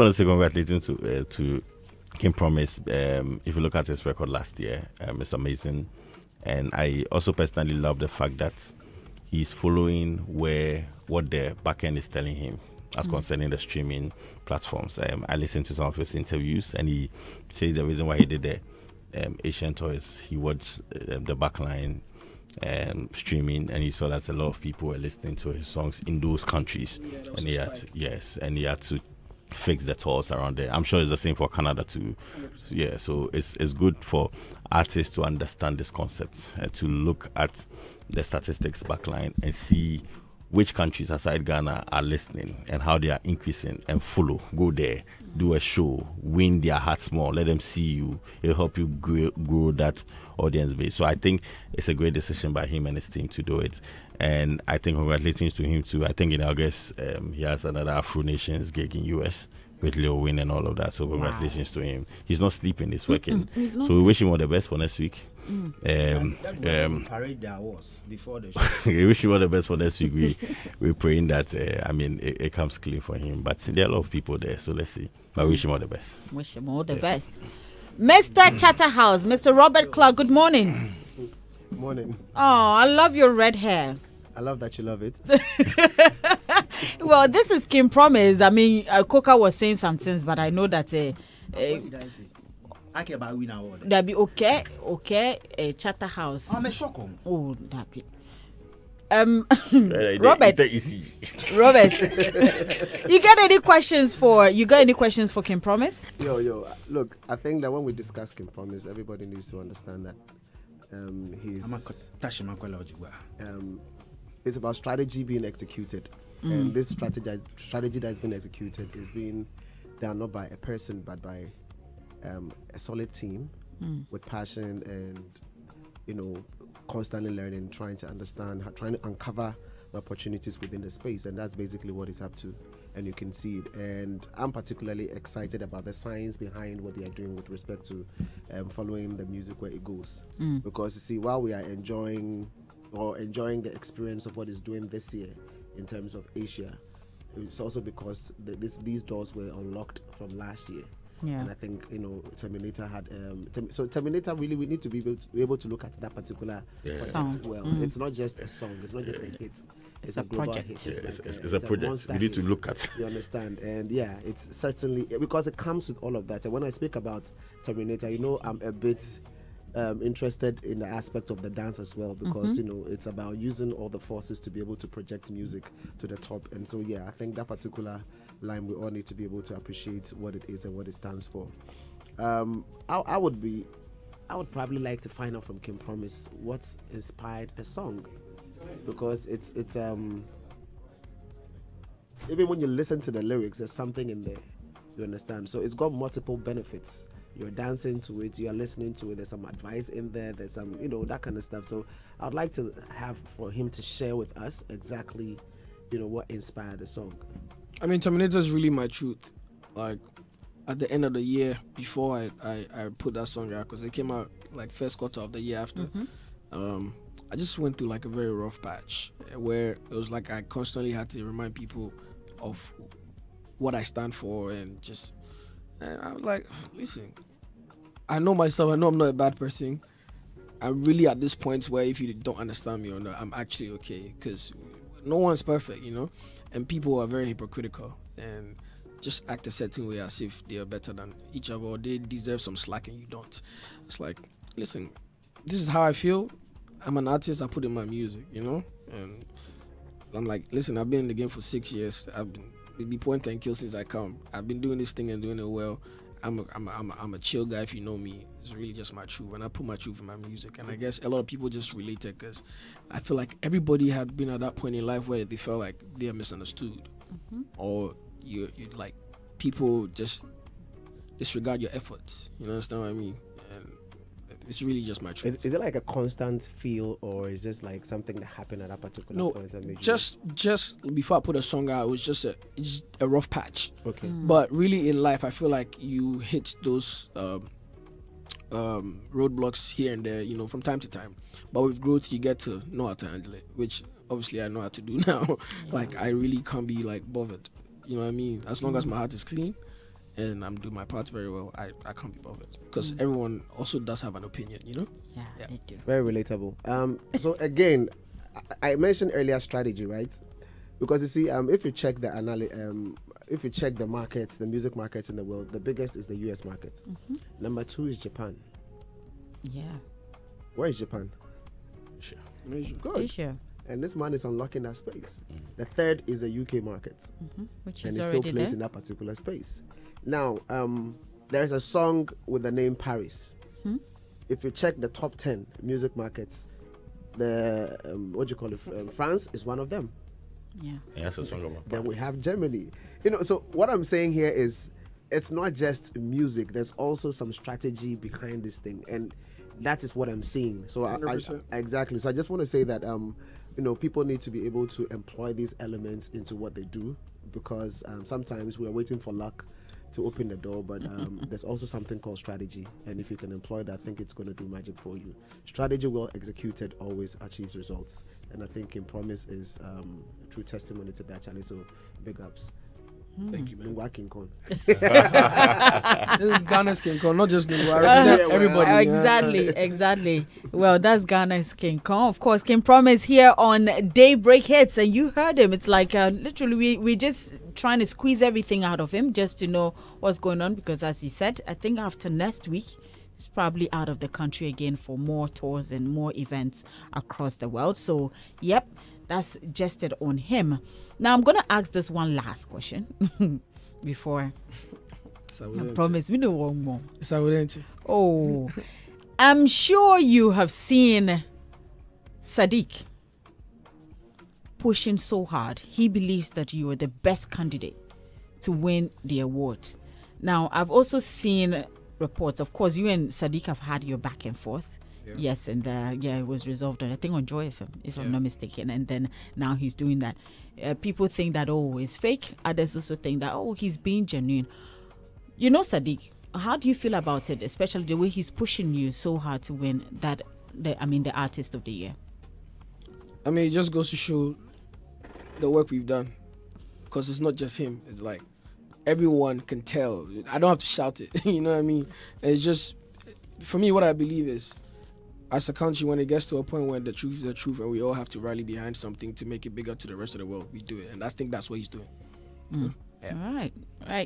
to say congratulations to Kim Promise. If you look at his record last year, it's amazing. And I also personally love the fact that he's following what the backend is telling him as concerning the streaming platforms. I listened to some of his interviews, and he says the reason why he did the Asian toys, he watched the backline streaming, and he saw that a lot of people were listening to his songs in those countries, and he had to fix the tours around there. I'm sure it's the same for Canada too. Yeah, so it's good for artists to understand this concept, to look at the statistics backline and see which countries aside Ghana are listening and how they are increasing, and follow. Go there, do a show, win their hearts more, let them see you. It'll help you grow that audience base. So I think it's a great decision by him and his team to do it. And I think congratulations to him too. I think in August he has another Afro Nations gig in US with Lil Wayne and all of that. So congratulations to him. He's not sleeping, he's working. So we wish him all the best for next week. Parade there was before the show. We wish him all the best for next week. We're praying that it comes clean for him. But there are a lot of people there, so let's see. But we wish him all the best. Wish him all the best. Mr. Chatterhouse, Mr. Robert Clark, good morning. Morning. Oh, I love your red hair. I love that you love it. Well, this is Kim Promise. I mean, Coca was saying some things, but I know that What did I say? I care about win award. that be okay. Chatterhouse. I'm a shock. Oh, that be. Robert, you got any questions for Kim Promise? Yo, look, I think that when we discuss Kim Promise, everybody needs to understand that it's about strategy being executed. And this strategy that has been executed is being done not by a person but by a solid team with passion and constantly learning, trying to understand, trying to uncover the opportunities within the space, and that's basically what it's up to, and you can see it. And I'm particularly excited about the science behind what they are doing with respect to following the music where it goes, because you see, while we are enjoying the experience of what it's doing this year in terms of Asia, it's also because these doors were unlocked from last year. Yeah. And I think Terminator had so Terminator really, we need to be able to look at that particular project well. It's not just a song, it's not just a hit, it's a global project. hit. It's a project we need to look at. You understand? And yeah, it's certainly because it comes with all of that. And when I speak about Terminator, I'm a bit interested in the aspect of the dance as well, because it's about using all the forces to be able to project music to the top. And so I think that particular line, we all need to be able to appreciate what it is and what it stands for. I would probably like to find out from Kim Promise what's inspired a song, because it's even when you listen to the lyrics, there's something in there, you understand? So it's got multiple benefits. You're dancing to it, you're listening to it, there's some advice in there, there's some that kind of stuff. So I'd like to have for him to share with us exactly what inspired the song. I mean, Terminator is really my truth. Like, at the end of the year, before I put that song out, because it came out like first quarter of the year after, I just went through like a very rough patch where it was like I constantly had to remind people of what I stand for, and I was like, listen, I know myself, I know I'm not a bad person. I'm really at this point where if you don't understand me or not, I'm actually okay, because no one's perfect, and people are very hypocritical and just act a certain way as if they are better than each other, or they deserve some slack and you don't. It's like, listen, this is how I feel. I'm an artist, I put in my music, and I'm like, listen, I've been in the game for 6 years. I've been point and kill since I come. I've been doing this thing and doing it well. I'm a chill guy, if you know me. It's really just my truth, and I put my truth in my music. And I guess a lot of people just related, because I feel like everybody had been at that point in life where they felt like they are misunderstood, or you like people just disregard your efforts. You understand what I mean? And it's really just my truth. Is it like a constant feel, or is this like something that happened at that particular point? That made just before I put a song out, it was just a rough patch. Okay. But really in life, I feel like you hit those roadblocks here and there, from time to time. But with growth, you get to know how to handle it, which obviously I know how to do now. Like, I really can't be like bothered. You know what I mean? As long as my heart is clean and I'm doing my part very well, I can't be bothered, because everyone also does have an opinion, Yeah, they do. Very relatable. So again, I mentioned earlier strategy, right? Because you see, if you check the markets, the music markets in the world, the biggest is the US market. Number 2 is Japan. Yeah. Where is Japan? Asia. Good. Asia. And this man is unlocking that space. The third is the UK market, Which and is it's still already placed there. in that particular space. Now, there's a song with the name Paris. If you check the top 10 music markets, the France is one of them. Yeah. That's a song about. Then we have Germany. So what I'm saying here is, it's not just music. There's also some strategy behind this thing, and that is what I'm seeing. So I exactly. So I just want to say that people need to be able to employ these elements into what they do, because sometimes we are waiting for luck to open the door, but there's also something called strategy, and if you can employ that, I think it's going to do magic for you. Strategy well executed always achieves results, and I think In Promise is a true testimony to that, Charlie. So big ups. Thank you, man. Nungwa King Kong. This is Ghana's King Kong, not just Nungwa. I represent everybody. Exactly. Well, that's Ghana's King Kong. Of course, King Promise here on Daybreak Hitz, and you heard him. It's like literally we just trying to squeeze everything out of him just to know what's going on, because as he said, I think after next week, he's probably out of the country again for more tours and more events across the world. So, yep. That's just it on him. Now I'm gonna ask this one last question before I promise we know one more. Oh, I'm sure you have seen Sadiq pushing so hard. He believes that you are the best candidate to win the awards. Now I've also seen reports. Of course, you and Sadiq have had your back and forth. Yeah. Yes, and it was resolved, I think, on Joy FM, if I'm not mistaken. And then now he's doing that. People think that, it's fake. Others also think that, he's being genuine. Sadiq, how do you feel about it, especially the way he's pushing you so hard to win the Artist of the Year? I mean, it just goes to show the work we've done, because it's not just him. It's like everyone can tell. I don't have to shout it. You know what I mean? It's just, for me, what I believe is, as a country, when it gets to a point where the truth is the truth and we all have to rally behind something to make it bigger to the rest of the world, we do it. And I think that's what he's doing. Yeah. All right.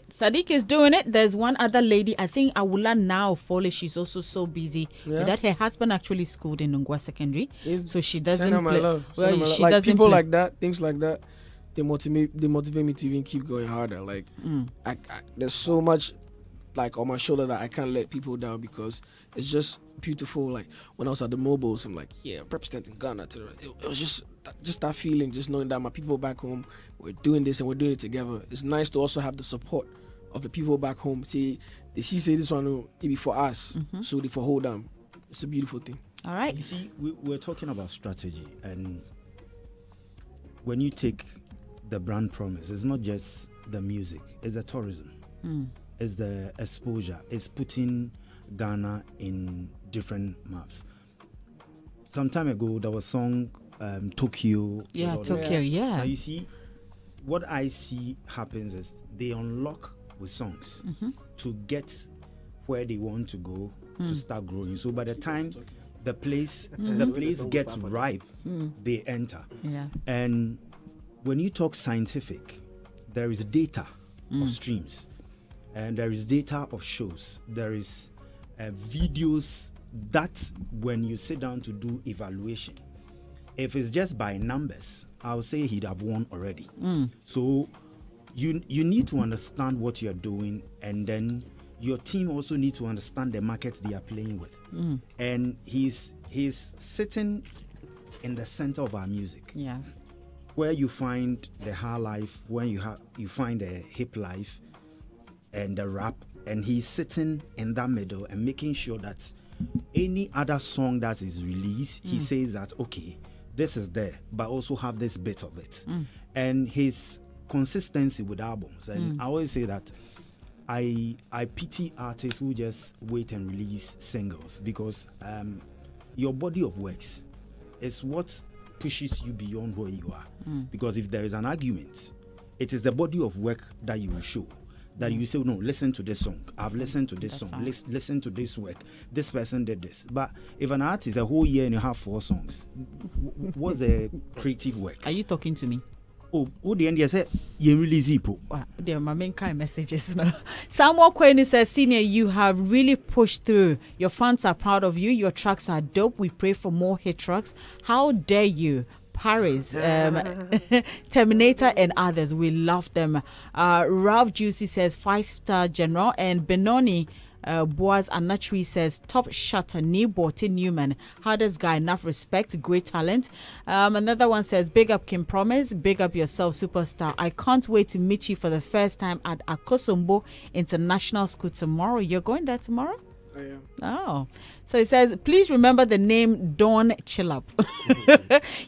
Sadiq is doing it. There's one other lady, I think Awula now Foley, she's also so busy with that. Her husband actually schooled in Nungwa Secondary. So she doesn't send her my love. Well, she like doesn't people play. Like that, things like that, they motivate me to even keep going harder. Like I there's so much like on my shoulder that I can't let people down, because it's just beautiful. Like when I was at the mobiles, I'm like, I'm representing Ghana. It was just that feeling, just knowing that my people back home, we're doing this and we're doing it together. It's nice to also have the support of the people back home. See, they say this one will be for us, so they for hold them. It's a beautiful thing. All right. You see, we're talking about strategy, and when you take the brand promise, it's not just the music, it's the tourism. It's the exposure. It's putting Ghana in different maps. Some time ago, there was a song, Tokyo. Yeah, Tokyo, yeah. Now, you see, what I see happens is they unlock with songs to get where they want to go to start growing. So by the time the place gets ripe, they enter. Yeah. And when you talk scientific, there is data of streams. And there is data of shows. There is videos that when you sit down to do evaluation, if it's just by numbers, I'll say he'd have won already. So you need to understand what you're doing, and then your team also needs to understand the markets they are playing with. And he's sitting in the center of our music. Yeah. Where you find the high life, when you find the hip life, and the rap, and he's sitting in that middle and making sure that any other song that is released, he says that, okay, this is there, but also have this bit of it. And his consistency with albums, and I always say that I pity artists who just wait and release singles, because your body of works is what pushes you beyond where you are. Because if there is an argument, it is the body of work that you will show. That you say, no, listen to this song. I've listened to this song. Listen to this work. This person did this. But if an artist a whole year and a half 4 songs, what's the creative work? Are you talking to me? Oh, the end, yes, you release it. They're my main kind of messages now. Samuel Quayne says, Senior, you have really pushed through. Your fans are proud of you. Your tracks are dope. We pray for more hit tracks. How dare you? Paris, Terminator, and others. We love them. Ralph Juicy says 5-star general, and Benoni Boaz Anachui says, top shutter, Borty Newman, hardest guy, enough respect, great talent. Another one says, big up Kim Promise, big up yourself, superstar. I can't wait to meet you for the first time at Akosombo International School tomorrow. You're going there tomorrow? I am. Oh, so it says, please remember the name Dawn Chillap.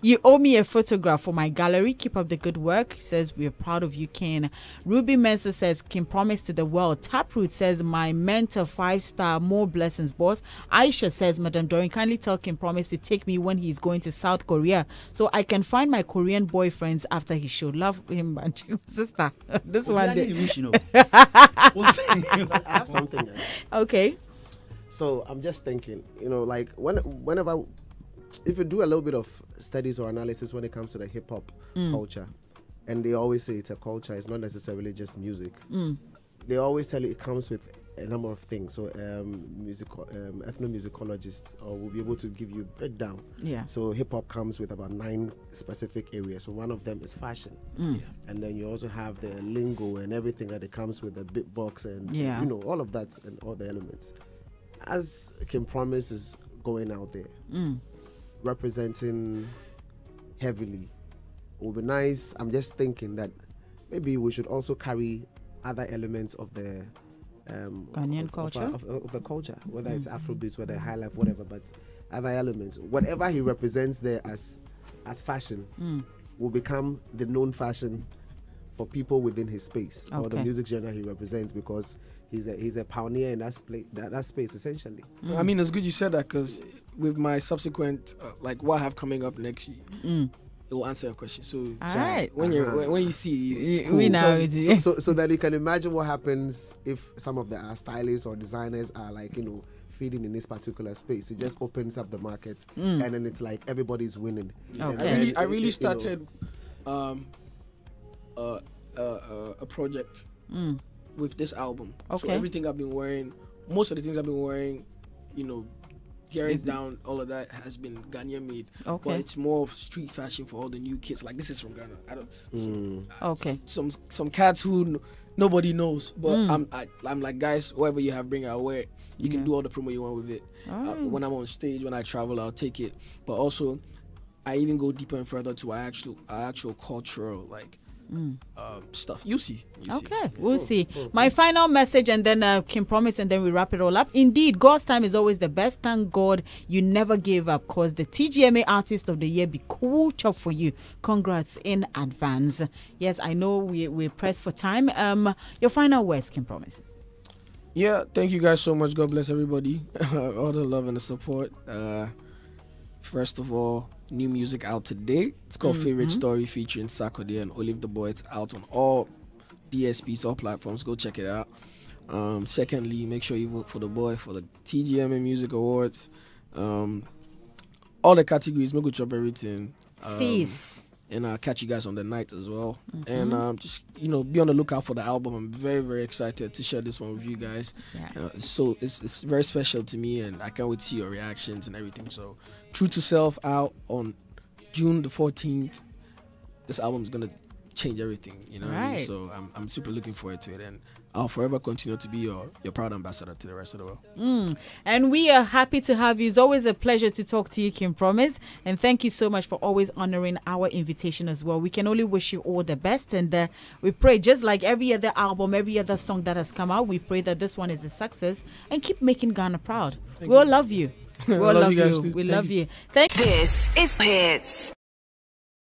You owe me a photograph for my gallery. Keep up the good work. He says, we're proud of you, Ken. Ruby Mensa says, Kim Promise to the world. Taproot says, my mentor, 5-star, more blessings, boss. Aisha says, Madam Dorian, kindly tell Kim Promise to take me when he's going to South Korea so I can find my Korean boyfriends after he show. Love him, sister. This one day. I have something. Okay. So I'm just thinking, like whenever, if you do a little bit of studies or analysis when it comes to the hip hop culture, and they always say it's a culture, it's not necessarily just music. They always tell you it comes with a number of things. So ethnomusicologists will be able to give you a breakdown. Yeah. So hip hop comes with about 9 specific areas. So one of them is fashion. And then you also have the lingo and everything that it comes with, the beatbox and all of that and all the elements. As Kim Promise is going out there, representing heavily, it would be nice. I'm just thinking that maybe we should also carry other elements of the Ghanaian culture, of the culture, whether it's Afrobeats, whether high life, whatever, but other elements. Whatever he represents there as fashion will become the known fashion for people within his space or the music genre he represents, because he's a pioneer in that space essentially. I mean, it's good you said that, because with my subsequent what I have coming up next year, it will answer your question. So right. when you see, we know. So that you can imagine what happens if some of the stylists or designers are feeding in this particular space. It just opens up the market, and then it's like everybody's winning. Okay. I really started a project with this album. Okay. So everything I've been wearing, most of the things I've been wearing, gearing down, all of that has been Ghanaian made. Okay. But it's more of street fashion for all the new kids. Like, this is from Ghana. Some cats who nobody knows. But I'm like, guys, whatever you have, bring it, I'll wear it. You can do all the promo you want with it. When I'm on stage, when I travel, I'll take it. But also, I even go deeper and further to our actual cultural stuff. You see. Okay, we'll see. My final message, and then Kim Promise, and then we wrap it all up. Indeed, God's time is always the best. Thank God you never gave up, because the TGMA Artist of the Year be cool chop for you. Congrats in advance. Yes, I know we're pressed for time. Your final words, Kim Promise. Yeah, thank you guys so much. God bless everybody. All the love and the support. First of all, new music out today. It's called Favorite Story, featuring Sarkodie and Olive the Boy. It's out on all DSPs, all platforms. Go check it out. Secondly, make sure you vote for the boy for the TGMA Music Awards. All the categories, make go chop everything. And I'll catch you guys on the night as well. And just, be on the lookout for the album. I'm very, very excited to share this one with you guys. Yeah. So it's very special to me, and I can't wait to see your reactions and everything. So True to Self out on June the 14th. This album is going to change everything, what I mean? So I'm super looking forward to it, and I'll forever continue to be your proud ambassador to the rest of the world. And we are happy to have you. It's always a pleasure to talk to you, Kim Promise, and thank you so much for always honoring our invitation as well. We can only wish you all the best, and we pray, just like every other album, every other song that has come out, we pray that this one is a success, and keep making Ghana proud. We'll love you. We'll love you. We love you. This is Hitz.